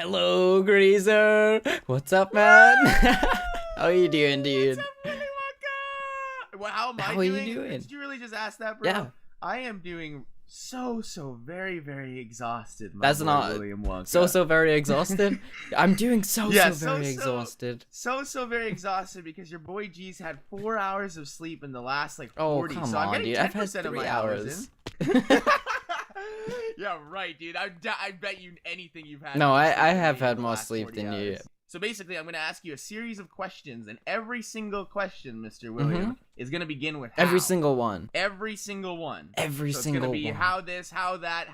Hello, Graser. What's up, man? How are you doing, dude? What's up, Willy Wonka? Well, how am I How doing? are you doing? Did you really just ask that, bro? Yeah. I am doing so very exhausted. That's boy, not William Wonka. so very exhausted. I'm doing Yeah, very exhausted. So very exhausted because your boy G's had 4 hours of sleep in the last like 40. Oh, come so I'm on, getting dude. I've had 10% of 3 my hours. in. Yeah, right, dude. I bet you anything you've had. No, more I sleep than have me in had the more last sleep 40 than you. hours. So basically, I'm going to ask you a series of questions, and every single question, Mr. William, is going to begin with how. Every single one. Every single one. Every so single it's going to be one. how this, how that,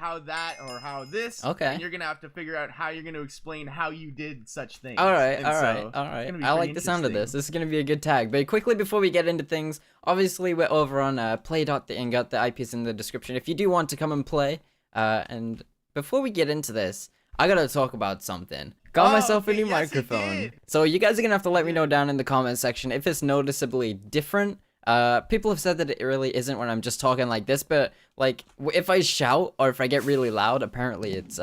or how this. Okay. And you're going to have to figure out how you're going to explain how you did such things. All right. And I so like the sound of this. This is gonna be a good tag. But quickly before we get into things, obviously we're over on play.the got the IPs in the description if you do want to come and play. And before we get into this, I gotta talk about something. Got myself a new microphone. So you guys are gonna have to let me know down in the comment section if it's noticeably different. People have said that it really isn't when I'm just talking like this, but like if I shout or if I get really loud, apparently it's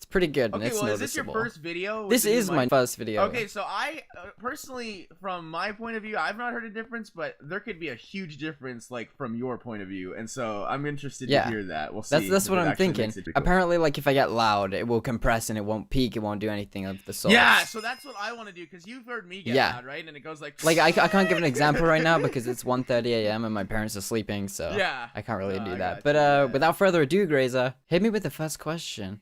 pretty good and Okay, it's well, noticeable. is this your first video? This is my first video. Okay, so I personally, from my point of view, I've not heard a difference, but there could be a huge difference, like from your point of view, and so I'm interested to hear that. We'll see. That's what I'm thinking. Cool. Apparently, like if I get loud, it will compress and it won't peak. It won't do anything of the sort. Yeah, so that's what I want to do because you've heard me get loud, right? And it goes like. Like I can't give an example right now because it's 1:30 a.m. and my parents are sleeping, so yeah, I can't really do that. But without further ado, Graser, hit me with the first question.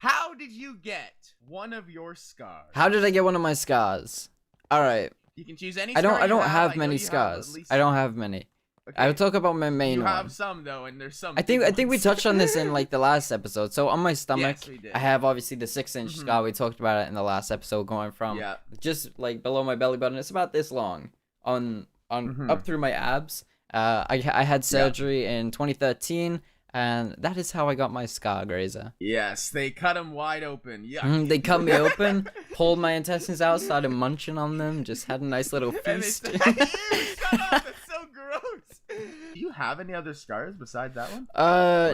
How did you get one of your scars? How did I get one of my scars? All right. You can choose any. I don't have many scars. I don't have many. Okay. I will talk about my main one. You have some though, and there's some. I think we touched on this in like the last episode. So on my stomach, yes, we did. I have obviously the 6-inch scar. We talked about it in the last episode, going from just like below my belly button. It's about this long on up through my abs. I had surgery in 2013. And that is how I got my scar, Graser. Yes, they cut him wide open. Yeah. They cut me open, pulled my intestines out, started munching on them, just had a nice little feast. Shut up, that's so gross. Do you have any other scars besides that one?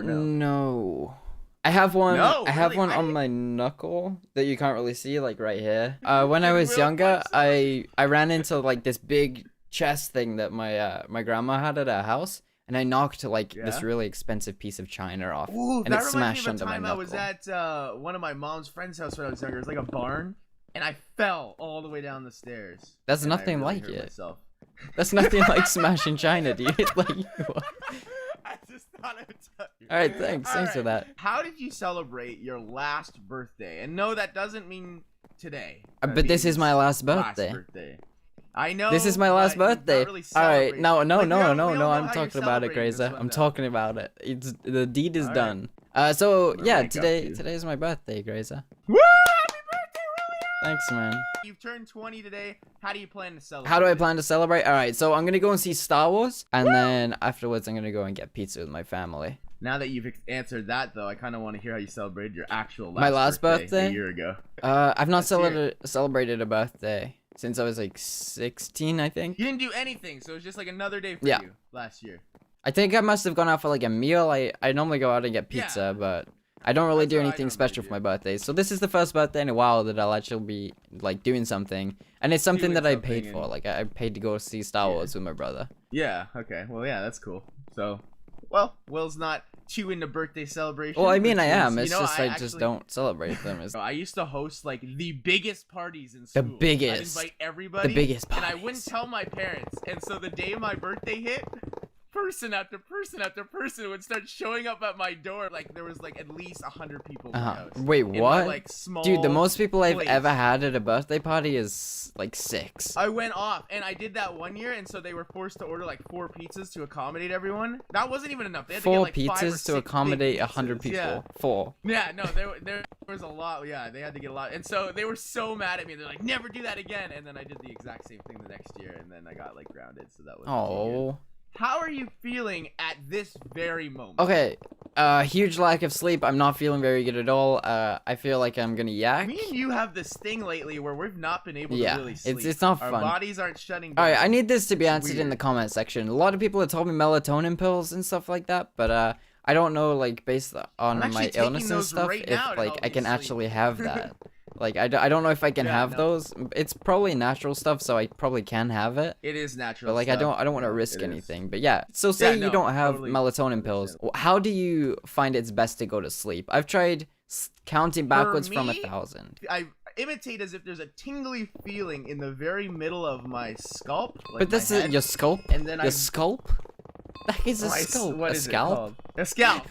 No. I have one. No, I have really? one on my knuckle that you can't really see, like right here. When I was younger, I ran into like this big chest thing that my grandma had at her house. And I knocked like this really expensive piece of china off, and it smashed under my knuckle. I was at one of my mom's friend's house when I was younger. It was like a barn, and I fell all the way down the stairs. That's nothing like it. That's nothing like smashing china, dude. Like, I just thought I would tell you. All right, thanks for that. How did you celebrate your last birthday? And no, that doesn't mean today. But this is my last birthday. I know. This is my last birthday. Really all right, no. I'm how talking about it, Graser. I'm talking about it. The deed is done. Right. So yeah, today is my birthday, Graser. Woo! Happy birthday, William! Thanks, man. You've turned 20 today. How do you plan to celebrate? How do I plan to celebrate? All right, so I'm gonna go and see Star Wars, and then afterwards I'm gonna go and get pizza with my family. Now that you've answered that, though, I kind of want to hear how you celebrated your actual last birthday a year ago. I've not celebrated a birthday since I was like 16, I think. You didn't do anything, so it was just like another day for you last year. I think I must have gone out for like a meal. I normally go out and get pizza, but I don't really do anything special for my birthday. So this is the first birthday in a while that I'll actually be like doing something. And it's something that I paid for. Like I paid to go see Star Wars with my brother. Yeah, okay. Well, yeah, that's cool. So, well, Will's not too into birthday celebration. Well, I mean, I am. It's just I just don't celebrate them. I used to host like the biggest parties in school. The biggest. I'd invite everybody. The biggest parties. And I wouldn't tell my parents. And so the day my birthday hit, person after person after person would start showing up at my door. Like there was like at least 100 people in my house. Wait, what? My, like, small Dude, the most people I've place. ever had at a birthday party is like 6. I went off, and I did that one year, and so they were forced to order like 4 pizzas to accommodate everyone. That wasn't even enough. They had 4 to get, like, 5 or 6 pizzas to accommodate big 100 pizzas. people. Yeah. 4. Yeah, no, there was a lot. Yeah, they had to get a lot, and so they were so mad at me. They're like, "Never do that again." And then I did the exact same thing the next year, and then I got like grounded. So that was. Oh. How are you feeling at this very moment? Okay, huge lack of sleep. I'm not feeling very good at all. I feel like I'm gonna yak. Me and you have this thing lately where we've not been able to really sleep. It's not fun. Our bodies aren't shutting down. Alright, I need this to be answered in the comment section. A lot of people have told me melatonin pills and stuff like that, but I don't know, like, based on my illness and stuff, if like I can actually have that. Like I don't know if I can Yeah, have no. those. It's probably natural stuff, so I probably can have it. It is natural. But like I stuff. don't want to Yeah, risk it is. anything. But yeah, so say Yeah, you no, don't have totally melatonin pills. How do you find it's best to go to sleep? I've tried counting backwards from me, 1,000. I imitate as if there's a tingly feeling in the very middle of my scalp. Like But this my is head, your scalp. and then Your scalp. That is a my scalp. What a is scalp. it called? A scalp.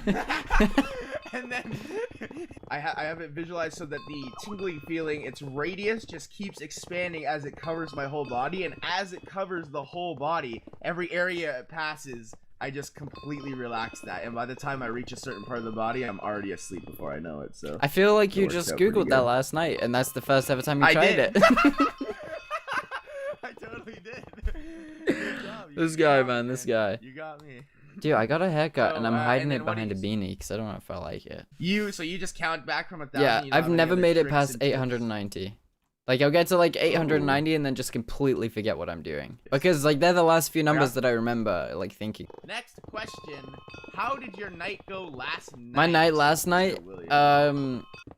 And then I have it visualized so that the tingly feeling, its radius just keeps expanding as it covers my whole body, and as it covers the whole body, every area it passes, I just completely relax that, and by the time I reach a certain part of the body, I'm already asleep before I know it. So I feel like you works just out pretty googled that good. last night, and that's the first ever time you I tried did. it. I totally did. Good job. This You guy, got me, man, this guy. You got me. Dude, I got a haircut, So, and I'm hiding and it then what do behind a you- beanie because I don't know if I like it. So you just count back from 1,000. Yeah, you don't I've have any never other made it tricks past and tips? 890. Like, I'll get to like 890 and then just completely forget what I'm doing. Because, like, they're the last few numbers that I remember, like, thinking. Next question. How did your night go last night? My night last night,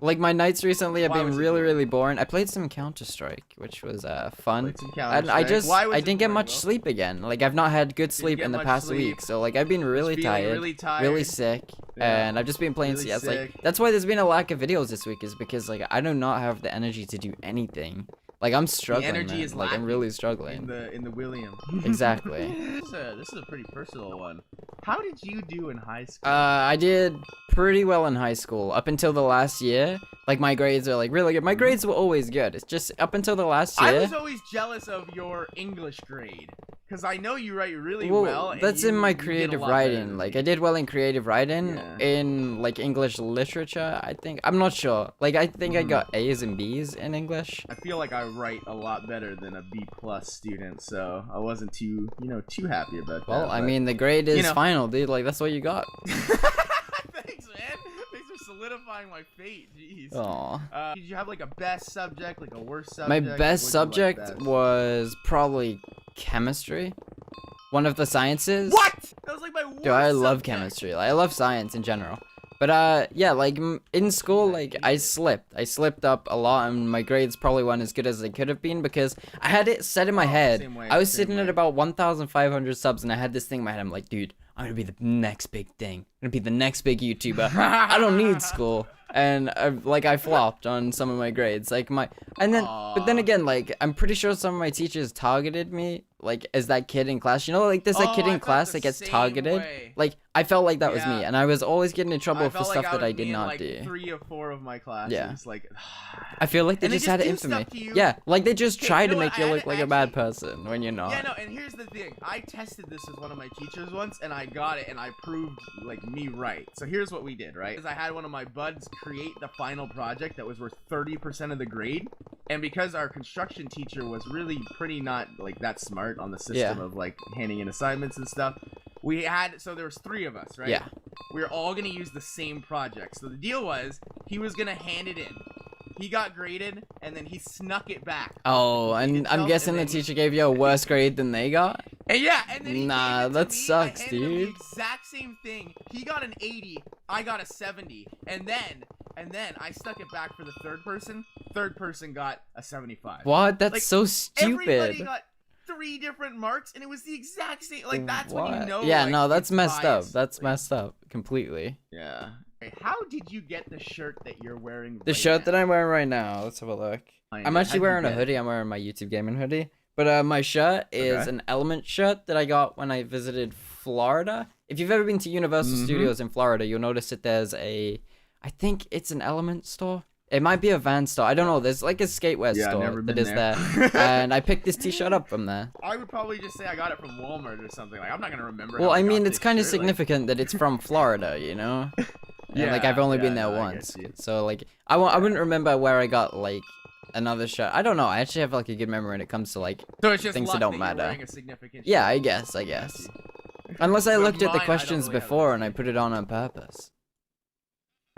like, my nights recently have Why been was it really, boring? really boring. I played some Counter-Strike, which was fun. Played some And I Counter-Strike. just, Why was I it didn't get boring, much Will? sleep again. Like, I've not had good sleep get in the much past sleep? week. So, like, I've been really feeling tired, really tired? really sick. Yeah. And I've just been playing Really CS. Like, sick. that's why there's been a lack of videos this week, is because, like, I do not have the energy to do anything. Like, I'm struggling, energy man. is Like, I'm lacking really in struggling. the William. Exactly. This is a pretty personal one. How did you do in high school? I did pretty well in high school up until the last year. Like, my grades are like really good. My grades were always good. It's just up until the last year. I was always jealous of your English grade, because I know you write really well. And That's in my you did a creative lot better writing. than Like, me. I did well in creative writing. Yeah. In like English literature, I think. I'm not sure. Like, I think I Mhm. got A's and B's in English. I feel like I write a lot better than a B+ student, so I wasn't too happy about that. Well, I but- mean, the grade is know. final, dude. Like, that's what you got. Thanks, man. Thanks for solidifying my fate. Jeez. Aw. Did you have like a best subject, like a worst subject? My Like, best what'd you like subject best? was probably chemistry. One of the sciences. What? That was like my worst Dude, I love subject. chemistry. Like, I love science in general. But yeah, like in school, like I slipped up a lot, and my grades probably weren't as good as they could have been because I had it set in my head. same way, I was same sitting at way. about 1,500 subs, and I had this thing in my head. I'm like, dude, I'm gonna be the next big thing. I'm gonna be the next big YouTuber. I don't need school. And I flopped on some of my grades. Like but then again, like I'm pretty sure some of my teachers targeted me, like as that kid in class. You know, like there's that kid I in felt class the that gets same targeted. way. Like I felt like that was me, Yeah. and I was always getting in trouble I for felt stuff like that I would did be in, not like, do. 3 or 4 of my classes. Yeah. Like, I feel like they And they just had it in just for do me. stuff to you. Yeah, like they just Okay, try you to know what, make you I had look to like a bad actually- person when you're not. yeah, no, and here's the thing. I tested this with one of my teachers once, and I got it, and I proved, like, me right. So here's what we did, right? Is I had one of my buds create the final project that was worth 30% of the grade, and because our construction teacher was really pretty not, like, that smart on the system Yeah. of, like, handing in assignments and stuff, so there was 3 of us, right? Yeah. We were all gonna use the same project. So the deal was, he was gonna hand it in. He got graded, and then he snuck it back. Oh, and I'm itself, guessing and the then he- teacher gave you a worse grade than they got. And yeah, and then he Nah, gave it to that me. sucks, I handed him dude. the exact same thing. He got an 80, I got a 70, and then I stuck it back for the third person. Third person got a 75. What? That's Like, so Everybody stupid. got 3 different marks, and it was the exact same. Like, that's when you What? know. Yeah, like, no, that's it's messed up. biased. That's Like, messed up completely. Yeah. How did you get the shirt that you're wearing? The shirt that I'm wearing right now. Let's have a look. I'm actually wearing a hoodie. I'm wearing my YouTube gaming hoodie. But my shirt is Okay. an Element shirt that I got when I visited Florida. If you've ever been to Universal Studios in Florida, you'll notice that there's I think it's an Element store. It might be a Van store. I don't know. There's like a skatewear Yeah, store never that been is there. there. And I picked this t-shirt up from there. I would probably just say I got it from Walmart or something. Like, I'm not gonna remember. Well, how I got mean, this it's kind of shirt, like- significant that it's from Florida, you know? And, like, I've only been there no, I once. get you. So, like, I wouldn't remember where I got, like, another shirt. I don't know. I actually have, like, a good memory when it comes to, like, So it's just things luck that don't you're matter. wearing a significant yeah, shirt. I guess. Unless I With looked at the mine, I don't questions really have before a and I put it on purpose.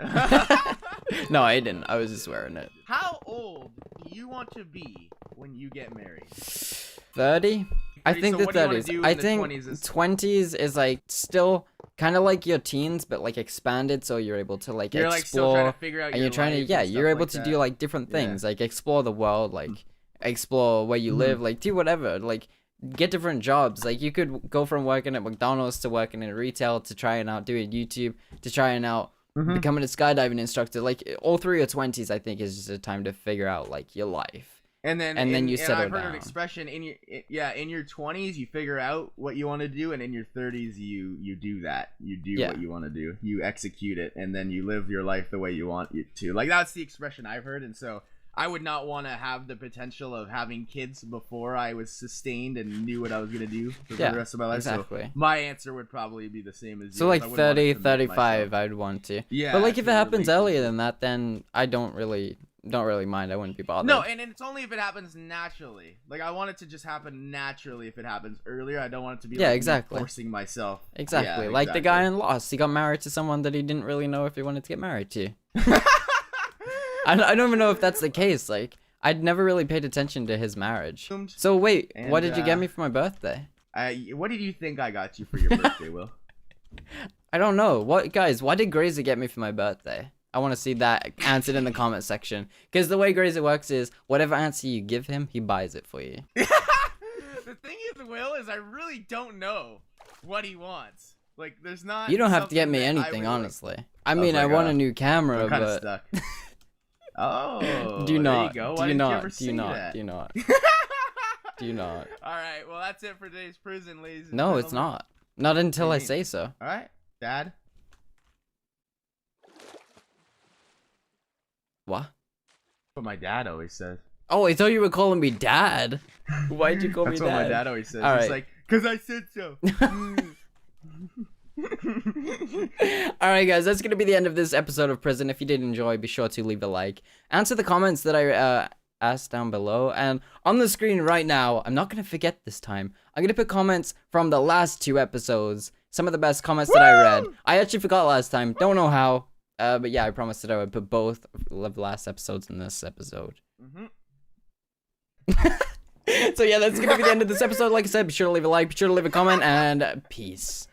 shirt. No, I didn't. I was just wearing it. How old do you want to be when you get married? 30? I think So the what do you wanna 30s. do I in the think 20s is- 20s is, like, still kind of like your teens, but like expanded, so you're able to like You're like still trying explore, to figure out and your you're trying to life yeah, and you're stuff able like to that. do like different Yeah. things, like explore the world, like explore where you live, like do whatever, like get different jobs. Like you could go from working at McDonald's to working in retail to trying out doing YouTube to trying out becoming a skydiving instructor. Like all through your 20s, I think is just a time to figure out like your life. And then you settle I've heard down. an expression in your 20s you figure out what you want to do, and in your 30s you do that. You do what you want to do. You execute it, and then you live your life the way you want it to. Like that's the expression I've heard, and so I would not want to have the potential of having kids before I was sustained and knew what I was gonna do for the rest of my life. Exactly. So my answer would probably be the same as yours. So like I wouldn't want to 30, commit 35, myself. I'd want to. Yeah, But like if to it a happens earlier relationship. than that, then I don't really mind. I wouldn't be bothered. No, and it's only if it happens naturally. Like I want it to just happen naturally. If it happens earlier, I don't want it to be like me exactly. forcing myself. Exactly. Yeah, Like the guy in Lost, he got married to someone that he didn't really know if he wanted to get married to. I don't even know if that's the case. Like I'd never really paid attention to his marriage. So wait, what did you get me for my birthday? What did you think I got you for your birthday, Will? I don't know. What guys? Why did Graser get me for my birthday? I want to see that answered in the comment section. Because the way Graser works is whatever answer you give him, he buys it for you. The thing is, Will, is I really don't know what he wants. Like, there's not. You don't have to get something me that I anything, really- honestly. I mean, I like, want a new camera, I'm kind of but stuck. Oh, do not. There you go. Do Why you didn't not? you ever Do say you not? that? Do you not? Do you not? All right. Well, that's it for today's prison, ladies. And No, it's gentlemen. not. Not until I What do you say so. All right, Dad. What? What my dad always says. Oh, I thought you were calling me dad. Why'd you call me That's dad? what my dad always says. All He's right. like, "'Cause I said so." Alright guys, that's gonna be the end of this episode of Prison. If you did enjoy, be sure to leave a like. Answer the comments that I asked down below. And on the screen right now, I'm not gonna forget this time, I'm gonna put comments from the last 2 episodes. Some of the best comments that I read. I actually forgot last time, don't know how. But yeah, I promised that I would put both of the last episodes in this episode. So yeah, that's gonna be the end of this episode. Like I said, be sure to leave a like, be sure to leave a comment, and peace.